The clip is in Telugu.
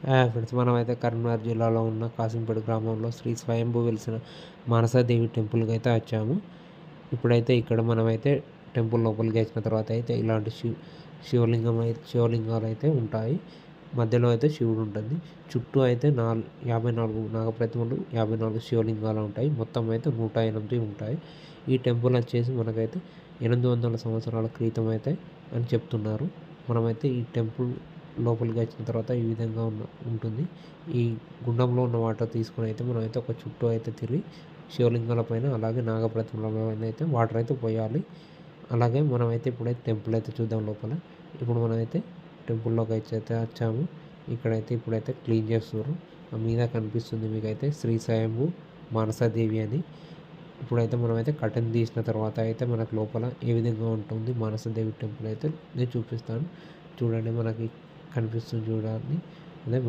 ఫ్రెండ్స్ మనమైతే కరీంనగర్ జిల్లాలో ఉన్న కాసింపేట గ్రామంలో శ్రీ స్వయంభూ వెలిసిన మానసాదేవి టెంపుల్కి అయితే వచ్చాము. ఇప్పుడైతే ఇక్కడ మనమైతే టెంపుల్ లోపలికి వచ్చిన తర్వాత అయితే ఇలాంటి శివలింగాలు అయితే ఉంటాయి. మధ్యలో అయితే శివుడు ఉంటుంది. చుట్టూ అయితే 54 నాగప్రతిమలు, 54 శివలింగాలు ఉంటాయి. మొత్తం అయితే 108 ఉంటాయి. ఈ టెంపుల్ వచ్చేసి మనకైతే 800 సంవత్సరాల క్రితం అయితే అని చెప్తున్నారు. మనమైతే ఈ టెంపుల్ లోపలికి వచ్చిన తర్వాత ఈ విధంగా ఉంటుంది. ఈ గుండంలో ఉన్న వాటర్ తీసుకొని అయితే మనమైతే ఒక చుట్టూ అయితే తిరిగి శివలింగాల పైన అలాగే నాగప్రతిమల పైన అయితే వాటర్ అయితే పోయాలి. అలాగే మనమైతే ఇప్పుడైతే టెంపుల్ అయితే చూద్దాం లోపల. ఇప్పుడు మనమైతే టెంపుల్లోకి అయితే వచ్చాము. ఇక్కడైతే ఇప్పుడైతే క్లీన్ చేస్తున్నారు. ఆ మీద కనిపిస్తుంది మీకైతే శ్రీ స్వయంభూ మానసాదేవి అని. ఇప్పుడైతే మనమైతే కర్టెన్ తీసిన తర్వాత అయితే మనకు లోపల ఏ విధంగా ఉంటుంది మానసాదేవి టెంపుల్ అయితే నేను చూపిస్తాను. చూడండి, మనకి కనిపిస్తుంది చూడండి.